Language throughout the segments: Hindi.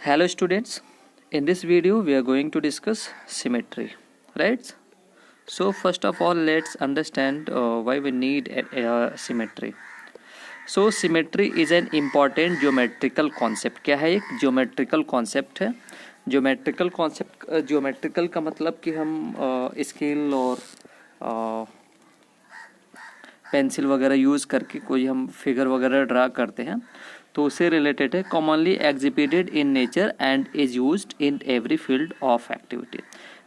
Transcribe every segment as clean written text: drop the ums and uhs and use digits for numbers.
Hello students, in this video we are going to discuss symmetry, right? So first of all let's understand why we need a symmetry. So symmetry is an important geometrical concept. क्या है? एक geometrical concept है. Geometrical का मतलब कि हम स्केल और पेंसिल वगैरह यूज़ करके कोई हम फिगर वगैरह ड्रा करते हैं तो उससे रिलेटेड है. Commonly exhibited in nature and is used in every field of activity.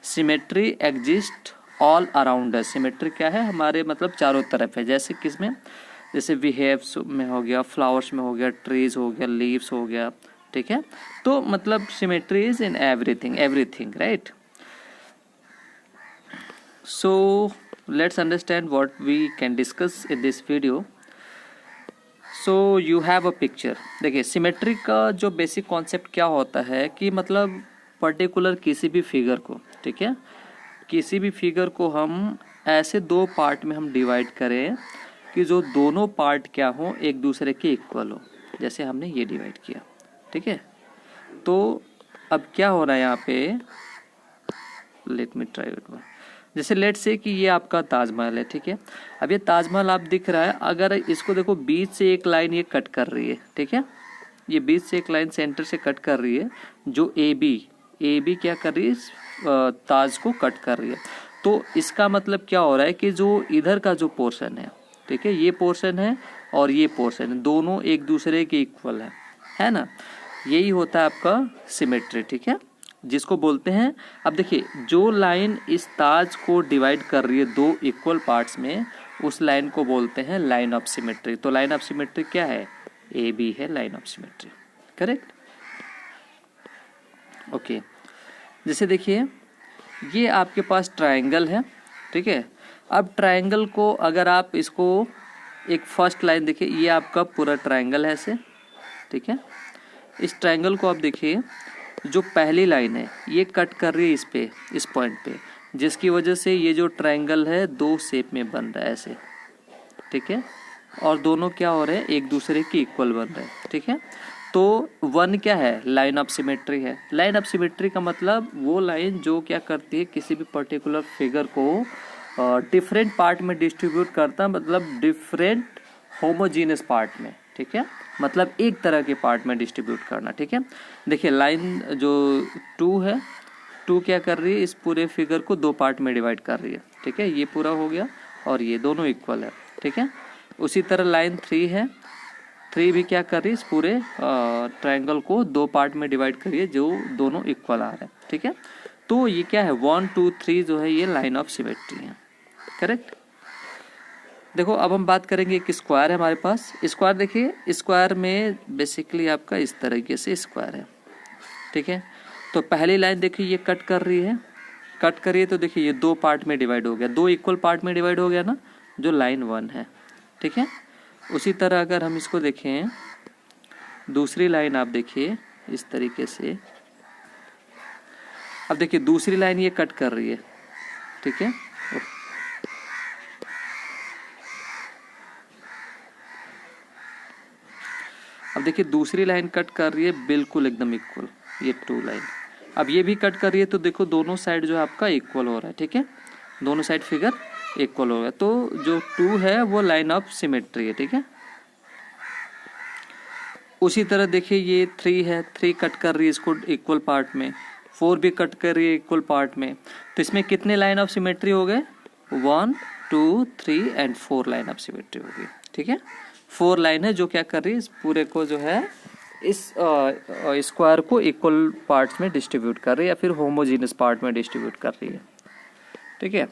Symmetry exist all around us. Symmetry क्या है? हमारे मतलब चारों तरफ है. जैसे किस में? जैसे बिहेव्स में हो गया, फ्लावर्स में हो गया, ट्रीज हो गया, लीव्स हो गया. ठीक है, तो मतलब symmetry is in everything right. So let's understand what we can discuss in this video. So you have a picture. देखिए सिमेट्री का जो बेसिक कॉन्सेप्ट क्या होता है कि मतलब पर्टिकुलर किसी भी फिगर को, ठीक है, किसी भी फिगर को हम ऐसे दो पार्ट में हम डिवाइड करें कि जो दोनों पार्ट क्या हो, एक दूसरे के इक्वल हो. जैसे हमने ये डिवाइड किया, ठीक है. तो अब क्या हो रहा है यहाँ पे, लेट मी ट्राई इट. जैसे लेट से कि ये आपका ताजमहल है, ठीक है. अब ये ताजमहल आप दिख रहा है, अगर इसको देखो बीच से एक लाइन ये कट कर रही है, ठीक है, ये बीच से एक लाइन सेंटर से कट कर रही है, जो ए बी क्या कर रही है, ताज को कट कर रही है. तो इसका मतलब क्या हो रहा है कि जो इधर का जो पोर्शन है, ठीक है, ये पोर्शन है और ये पोर्शन है, दोनों एक दूसरे के इक्वल है ना. यही होता है आपका सिमेट्री, ठीक है, जिसको बोलते हैं. अब देखिए जो लाइन इस ताज को डिवाइड कर रही है दो इक्वल पार्ट्स में, उस लाइन को बोलते हैं लाइन ऑफ सिमेट्री. तो लाइन ऑफ सिमेट्री क्या है? ए बी है line of symmetry. Correct. Okay. जैसे देखिए ये आपके पास ट्रायंगल है, ठीक है. अब ट्रायंगल को अगर आप इसको एक फर्स्ट लाइन देखिए, ये आपका पूरा ट्रायंगल है ऐसे, ठीक है. इस ट्रायंगल को आप देखिए, जो पहली लाइन है ये कट कर रही है इस पे, इस पॉइंट पे, जिसकी वजह से ये जो ट्रायंगल है दो शेप में बन रहा है ऐसे, ठीक है, और दोनों क्या हो रहे हैं, एक दूसरे के इक्वल बन रहे हैं, ठीक है. तो वन क्या है? लाइन ऑफ सिमेट्री है. लाइन ऑफ सिमेट्री का मतलब वो लाइन जो क्या करती है, किसी भी पर्टिकुलर फिगर को डिफरेंट पार्ट में डिस्ट्रीब्यूट करता, मतलब डिफरेंट होमोजीनियस पार्ट में, ठीक है, मतलब एक तरह के पार्ट में डिस्ट्रीब्यूट करना. ठीक है, देखिए लाइन जो 2 है, 2 क्या कर रही है, इस पूरे फिगर को दो पार्ट में डिवाइड कर रही है, ठीक है, ये पूरा हो गया और ये दोनों इक्वल है, ठीक है. उसी तरह लाइन 3 है, 3 भी क्या कर रही है, इस पूरे ट्रायंगल को दो पार्ट में डिवाइड कर रही है, जो दोनों इक्वल आ रहे हैं, ठीक है. तो ये क्या है, 1 2 3 जो है ये लाइन ऑफ सिमेट्री है. करेक्ट. देखो अब हम बात करेंगे, एक स्क्वायर है हमारे पास. स्क्वायर देखिए, स्क्वायर में बेसिकली आपका इस तरीके से स्क्वायर है, ठीक है. तो पहली लाइन देखिए ये कट कर रही है, कट करिए तो देखिए ये दो पार्ट में डिवाइड हो गया, दो इक्वल पार्ट में डिवाइड हो गया ना, जो लाइन 1 है, ठीक है. उसी तरह अगर हम इसको देखें, दूसरी लाइन आप देखिए इस तरीके से, अब देखिए दूसरी लाइन ये कट कर रही है, ठीक है. अब देखिए दूसरी लाइन कट कर रही है बिल्कुल एकदम इक्वल, ये 2 लाइन. अब ये भी कट कर रही है, तो देखो दोनों साइड जो है आपका इक्वल हो रहा है, ठीक है, दोनों साइड फिगर इक्वल हो रहा है. तो जो 2 है वो लाइन ऑफ सिमेट्री है, ठीक है. उसी तरह देखिए ये 3 है, 3 कट कर रही है इसको इक्वल पार्ट में, 4 भी कट कर रही है इक्वल पार्ट में. तो इसमें कितने लाइन ऑफ सिमेट्री हो गए? 1 2 3 एंड 4 लाइन ऑफ सिमेट्री हो गई, ठीक है. 4 लाइन है जो क्या कर रही है, इस पूरे को जो है, इस स्क्वायर को इक्वल पार्ट्स में डिस्ट्रीब्यूट कर रही है या फिर होमोजीनियस पार्ट में डिस्ट्रीब्यूट कर रही है, ठीक है.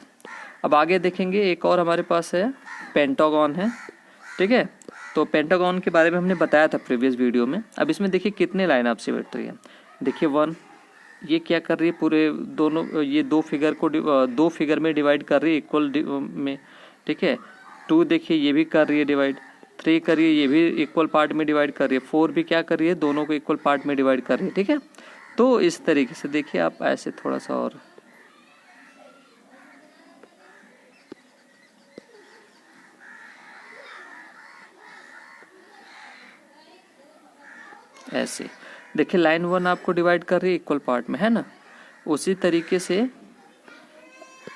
अब आगे देखेंगे, एक और हमारे पास है पेंटागन है, ठीक है. तो पेंटागन के बारे में हमने बताया था प्रीवियस वीडियो में. अब इसमें देखिए कितने लाइन ऑफ सिमेट्री है. देखिए 1 ये क्या कर रही है, पूरे दोनों ये दो फिगर में डिवाइड कर रही है इक्वल में, ठीक है. 2 देखिए ये भी कर रही है डिवाइड, 3 करिए ये भी इक्वल पार्ट में डिवाइड कर रही है, 4 भी क्या कर रही है, दोनों को इक्वल पार्ट में डिवाइड कर रही है, ठीक है. तो इस तरीके से देखिए आप ऐसे थोड़ा सा और ऐसे, देखिए लाइन 1 आपको डिवाइड कर रही है इक्वल पार्ट में, है ना। उसी तरीके से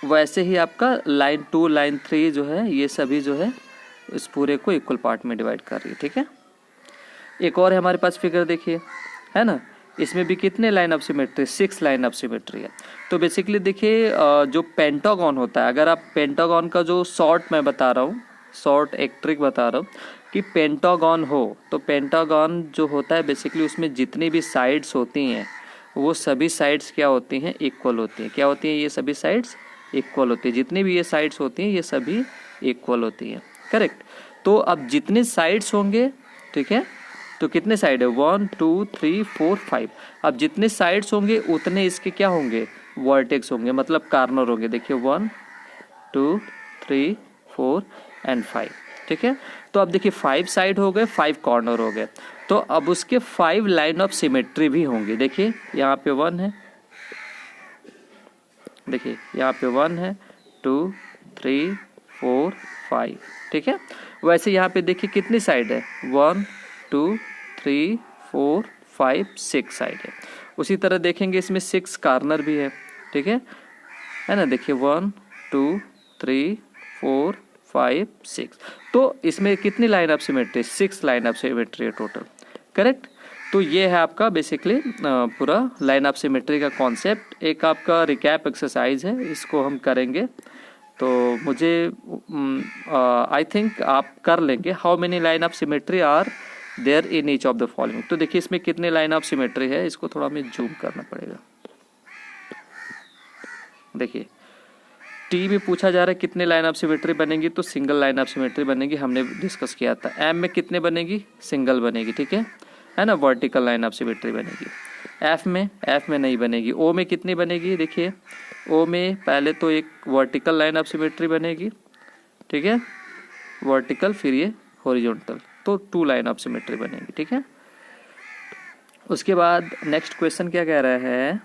वैसे ही आपका लाइन 2 लाइन 3 जो है ये सभी जो है इस पूरे को इक्वल पार्ट में डिवाइड कर रही है, ठीक है। एक और है हमारे पास फिगर देखिए, है ना। इसमें भी कितने line of symmetry, 6 line of symmetry है। तो बेसिकली देखिए जो पेंटागन होता है, अगर आप पेंटागन का जो शॉर्ट मैं बता रहा हूँ, शॉर्ट एक ट्रिक बता रहा हूँ कि पेंटागन हो तो पेंटागन जो होता है बेसिकली उसमें जितनी भी साइड्स होती हैं वो सभी साइड्स क्या होती हैं, इक्वल होती हैं। क्या होती हैं, ये सभी साइड्स इक्वल होती है। जितनी भी ये साइड्स होती हैं ये सभी इक्वल होती हैं, करेक्ट। तो अब जितने साइड्स होंगे, ठीक है, तो कितने साइड है, 1 2 3 4 5। अब जितने साइड्स होंगे उतने इसके क्या होंगे, वर्टेक्स होंगे, मतलब कार्नर होंगे। देखिए 1 2 3 4 एंड 5, ठीक है। तो अब देखिए 5 साइड हो गए, 5 कॉर्नर हो गए, तो अब उसके 5 लाइन ऑफ सिमेट्री भी होंगे। देखिए यहाँ पे 1 है, देखिए यहाँ पे 1 है, 2 3 4 5, ठीक है। वैसे यहाँ पे देखिए कितनी साइड है, 1 2 3 4 5 6 साइड है। उसी तरह देखेंगे इसमें 6 कार्नर भी है, ठीक है ना। देखिए 1 2 3 4 5 6, तो इसमें कितनी line of symmetry, 6 line of symmetry है टोटल, करेक्ट। तो ये है आपका बेसिकली पूरा लाइन ऑफ सिमेट्री का कॉन्सेप्ट। एक आपका रिकैप एक्सरसाइज है, इसको हम करेंगे। तो मुझे आई थिंक आप कर लेंगे। How many line of symmetry are there in each of the following. तो देखिए इसमें कितने लाइन ऑफ सिमेट्री है, इसको थोड़ा हमें जूम करना पड़ेगा। देखिए टी में पूछा जा रहा है कितने लाइन ऑफ सिमेट्री बनेगी, तो सिंगल लाइन ऑफ सिमेट्री बनेगी, हमने डिस्कस किया था। एम में कितने बनेगी, सिंगल बनेगी, ठीक है ना, वर्टिकल लाइन ऑफ सिमेट्री बनेगी। एफ में नहीं बनेगी। ओ में कितनी बनेगी, देखिए ओ में पहले तो एक वर्टिकल लाइन ऑफ सिमेट्री बनेगी, ठीक है, वर्टिकल, फिर ये हॉरिजॉन्टल, तो 2 लाइन ऑफ सिमेट्री बनेगी, ठीक है। उसके बाद नेक्स्ट क्वेश्चन क्या कह रहा है,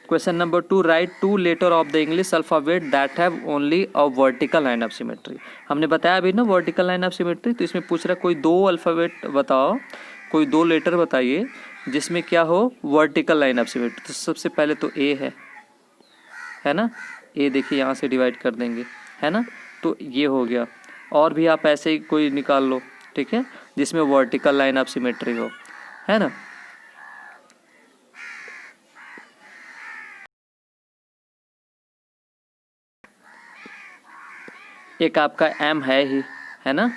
question number 2, write 2 letter of the English alphabet that have only a vertical line of symmetry. हमने बताया अभी ना वर्टिकल लाइन ऑफ सिमेट्री, तो इसमें पूछ रहा है कोई 2 अल्फाबेट बताओ, कोई 2 लेटर बताइए जिसमें क्या हो, वर्टिकल लाइन ऑफ सिमेट्री। तो सबसे पहले तो ए है ना, ए देखिए यहाँ से डिवाइड कर देंगे, है ना, तो ये हो गया। और भी आप ऐसे ही कोई निकाल लो, ठीक है, जिसमें वर्टिकल लाइन ऑफ सिमेट्री हो, है ना। एक आपका एम है ही, है ना,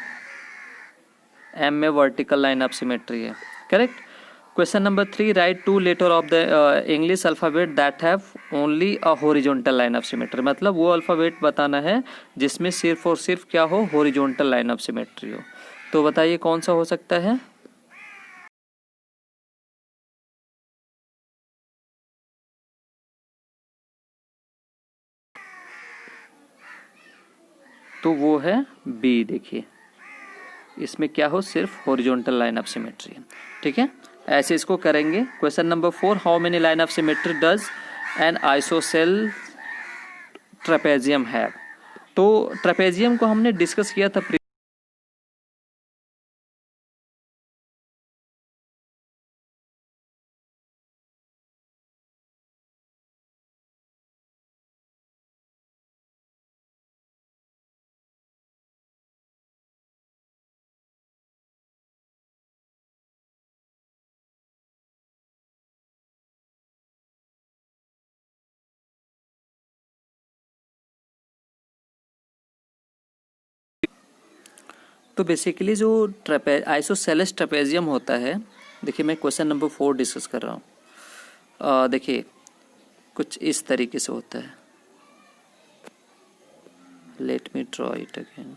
एम में वर्टिकल लाइन ऑफ सिमेट्री है, correct. Question number 3, write 2 letter of the English alphabet that have only a horizontal line of symmetry. मतलब वो अल्फाबेट बताना है जिसमें सिर्फ और सिर्फ क्या हो, हॉरिजॉन्टल लाइन ऑफ सिमेट्री हो। तो बताइए कौन सा हो सकता है, तो वो है बी। देखिए इसमें क्या हो, सिर्फ हॉरिजॉन्टल लाइन ऑफ सिमेट्री है, ठीक है। ऐसे इसको करेंगे। Question number 4, how many line of symmetry does N ISOCELL trapezium have. तो ट्रेपेजियम को हमने डिस्कस किया था तो बेसिकली जो आइसोसेलेस ट्रेपेजियम होता है, देखिए मैं क्वेश्चन नंबर 4 डिस्कस कर रहा हूँ। देखिए कुछ इस तरीके से होता है, let me draw it again.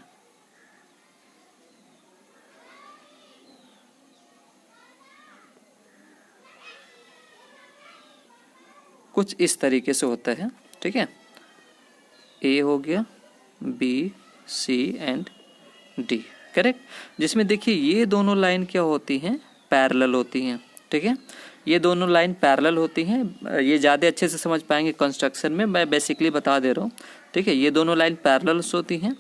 कुछ इस तरीके से होता है, ठीक है, ए हो गया, B C and D, correct. जिसमें देखिए ये दोनों लाइन क्या होती हैं, पैरेलल होती हैं, ठीक है, ये दोनों लाइन पैरेलल होती हैं। ये ज़्यादा अच्छे से समझ पाएंगे कंस्ट्रक्शन में, मैं बेसिकली बता दे रहा हूँ, ठीक है। ये दोनों लाइन पैरेलल्स होती हैं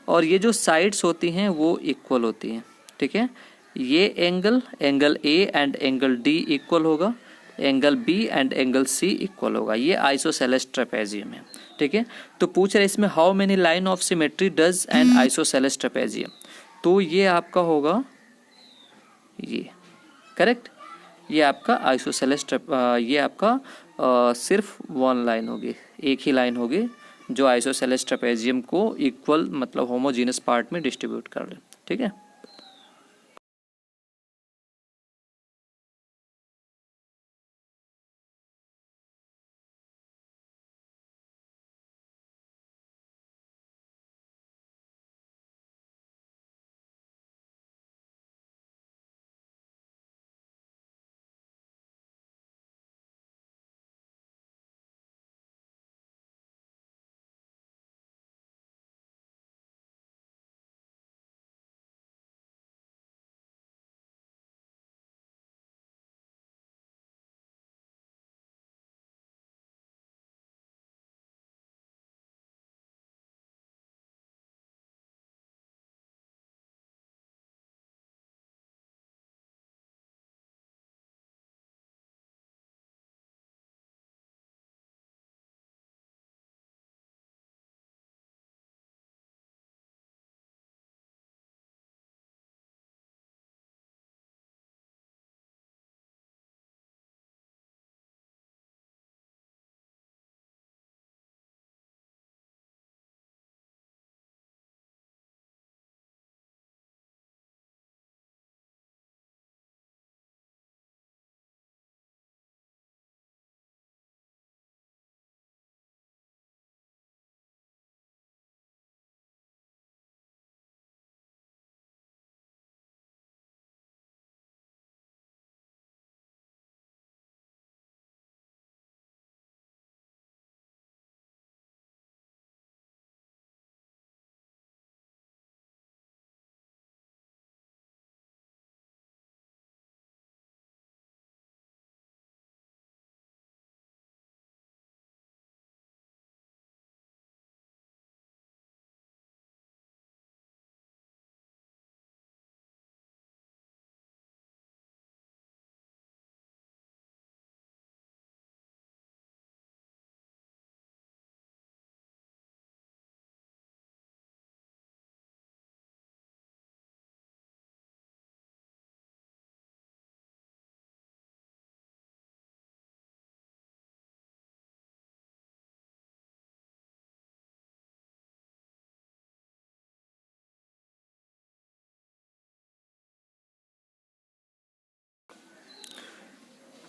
और ये जो साइड्स होती हैं वो इक्वल होती हैं, ठीक है। ये angle A and angle D equal होगा, angle B and angle C equal होगा। ये आइसोसेलेस ट्रेपेजियम है, ठीक है। तो पूछ रहे इसमें how many line of symmetry does N isosceles trapezium, तो ये आपका होगा ये, करेक्ट। ये आपका आइसोसेलेस ये आपका सिर्फ वन लाइन होगी, एक ही लाइन होगी जो आइसोसेलेस ट्रेपेजियम को इक्वल मतलब होमोजीनस पार्ट में डिस्ट्रीब्यूट कर रहे, ठीक है।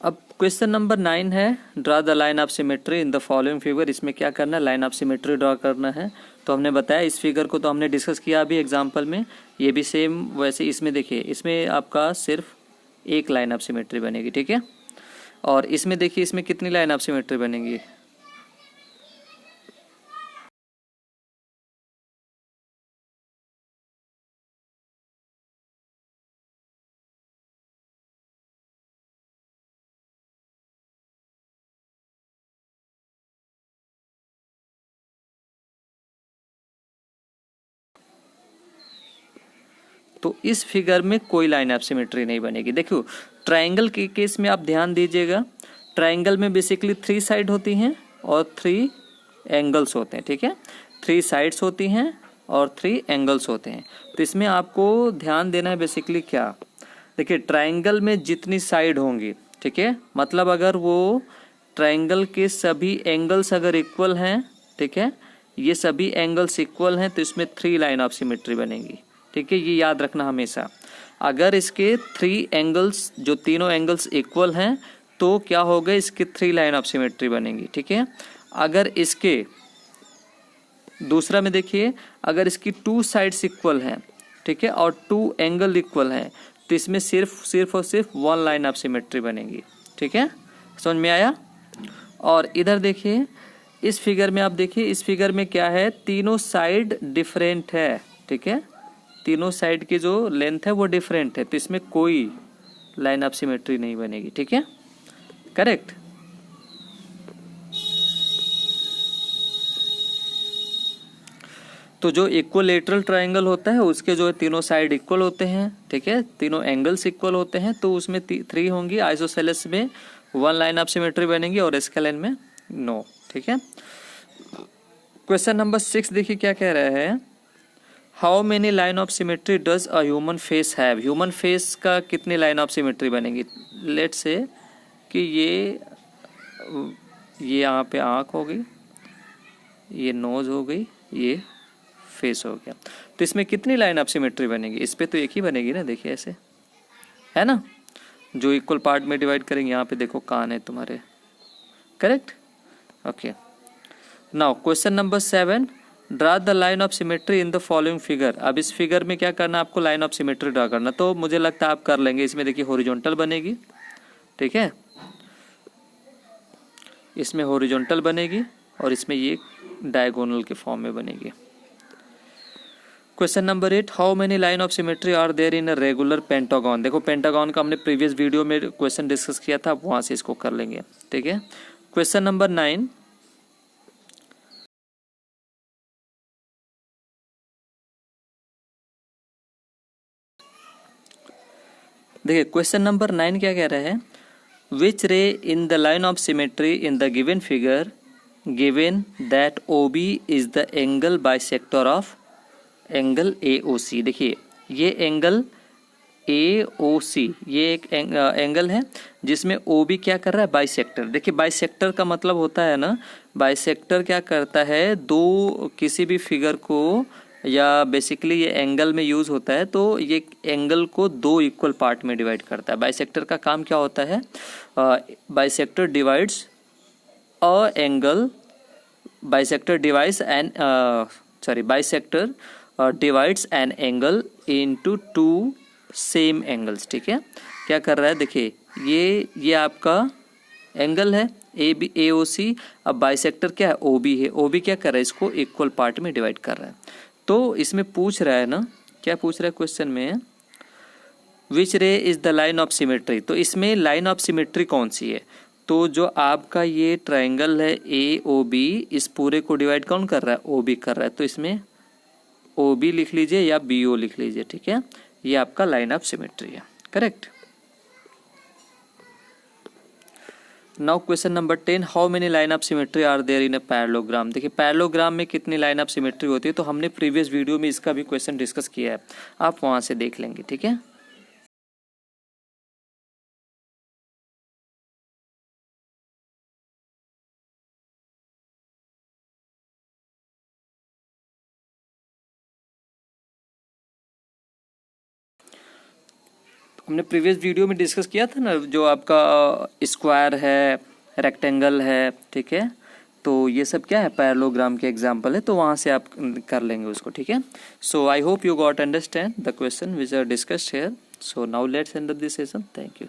अब क्वेश्चन नंबर 9 है, draw the line of symmetry in the following figure. इसमें क्या करना है, लाइन ऑफ सिमेट्री ड्रा करना है। तो हमने बताया इस फिगर को तो हमने डिस्कस किया अभी एग्जांपल में, ये भी सेम वैसे इसमें देखिए, इसमें आपका सिर्फ एक लाइन ऑफ सिमेट्री बनेगी, ठीक है। और इसमें देखिए इसमें कितनी लाइन ऑफ सिमेट्री बनेगी, तो इस फिगर में कोई लाइन ऑफ सिमेट्री नहीं बनेगी। देखो ट्रायंगल के केस में आप ध्यान दीजिएगा, ट्रायंगल में बेसिकली 3 साइड होती हैं और 3 एंगल्स होते हैं, ठीक है। 3 साइड्स होती हैं और 3 एंगल्स होते हैं। तो इसमें आपको ध्यान देना है बेसिकली क्या, देखिए ट्रायंगल में जितनी साइड होंगी, ठीक है, मतलब अगर वो ट्रायंगल के सभी एंगल्स अगर इक्वल हैं, ठीक है, ये सभी एंगल्स इक्वल हैं तो इसमें 3 लाइन ऑफ सिमेट्री बनेगी, ठीक है। ये याद रखना हमेशा, अगर इसके 3 एंगल्स जो तीनों एंगल्स इक्वल हैं तो क्या होगा, इसके 3 लाइन ऑफ सिमेट्री बनेगी, ठीक है। अगर इसके दूसरा में देखिए, अगर इसकी 2 साइड्स इक्वल हैं, ठीक है, और 2 एंगल इक्वल हैं तो इसमें सिर्फ और सिर्फ 1 लाइन ऑफ सिमेट्री बनेगी, ठीक है। समझ में आया। और इधर देखिए इस फिगर में, आप देखिए इस फिगर में क्या है, तीनों साइड डिफरेंट है, ठीक है, तीनों साइड की जो लेंथ है वो डिफरेंट है, तो इसमें कोई लाइन ऑफ सिमेट्री नहीं बनेगी, ठीक है, करेक्ट। तो जो इक्वलेटरल ट्रायंगल होता है उसके जो है तीनों साइड इक्वल होते हैं, ठीक है, तीनों एंगल्स इक्वल होते हैं, तो उसमें 3 होंगी। आइसोसेलेस में 1 लाइन ऑफ सिमेट्री बनेगी और स्केलेन में नो, ठीक है। क्वेश्चन नंबर 6 देखिए क्या कह रहा है, how many line of symmetry does a human face have. Human face का कितनी लाइन ऑफ सिमेट्री बनेगी। लेट्स से कि ये यहाँ पे आँख हो गई, ये नोज हो गई, ये फेस हो गया, तो इसमें कितनी लाइन ऑफ सिमेट्री बनेगी। इस पे तो एक ही बनेगी ना, देखिए ऐसे है ना, जो इक्वल पार्ट में डिवाइड करेंगे। यहाँ पे देखो कान है तुम्हारे, correct, okay. Now question number 7, draw the line of symmetry in the following figure. अब इस फिगर में क्या करना, आपको लाइन ऑफ सिमेट्री ड्रा करना, तो मुझे लगता है आप कर लेंगे। इसमें देखिए हॉरिजॉन्टल बनेगी, ठीक है, इसमें हॉरिजॉन्टल बनेगी और इसमें ये डायगोनल के फॉर्म में बनेगी। Question number 8, how many line of symmetry are there in a regular pentagon. देखो पेंटागन का हमने प्रीवियस वीडियो में क्वेश्चन डिस्कस किया था, आप वहां से इसको कर लेंगे, ठीक है। क्वेश्चन नंबर 9, देखिए क्वेश्चन नंबर 9 क्या कह रहा है, विच रे in the line of symmetry in the given figure given that OB is the angle bisector of angle AOC। देखिए ये एंगल AOC ये एक एंगल है जिसमें OB क्या कर रहा है, बाइसेक्टर। देखिए बाइसेक्टर का मतलब होता है ना, बाइसेक्टर क्या करता है, दो किसी भी फिगर को, या बेसिकली ये एंगल में यूज होता है, तो ये एंगल को दो इक्वल पार्ट में डिवाइड करता है। बाइसेक्टर का काम क्या होता है, bisector divides a angle, bisector divides an bisector divides an angle into 2 same angles, ठीक है। क्या कर रहा है, देखिए ये आपका एंगल है AOC, अब बाइसेक्टर क्या है, OB है, OB क्या कर रहा है, इसको इक्वल पार्ट में डिवाइड कर रहा है। तो इसमें पूछ रहा है ना, क्या पूछ रहा है क्वेश्चन में, विच रे is the line of symmetry. तो इसमें लाइन ऑफ सिमेट्री कौन सी है, तो जो आपका ये ट्रायंगल है AOB, इस पूरे को डिवाइड कौन कर रहा है, OB कर रहा है, तो इसमें OB लिख लीजिए या BO लिख लीजिए, ठीक है, ये आपका लाइन ऑफ सिमेट्री है, correct. Now question number 10, how many line of symmetry are there in a parallelogram. देखिए पैरेललोग्राम में कितनी लाइन ऑफ सिमेट्री होती है, तो हमने प्रीवियस वीडियो में इसका भी क्वेश्चन डिस्कस किया है, आप वहां से देख लेंगे, ठीक है। हमने प्रीवियस वीडियो में डिस्कस किया था ना, जो आपका स्क्वायर है, रेक्टेंगल है, ठीक है, तो ये सब क्या है, पैरेललोग्राम के एग्जांपल है, तो वहाँ से आप कर लेंगे उसको, ठीक है। So I hope you got understand the question which are discussed here. So now let's end this session, thank you.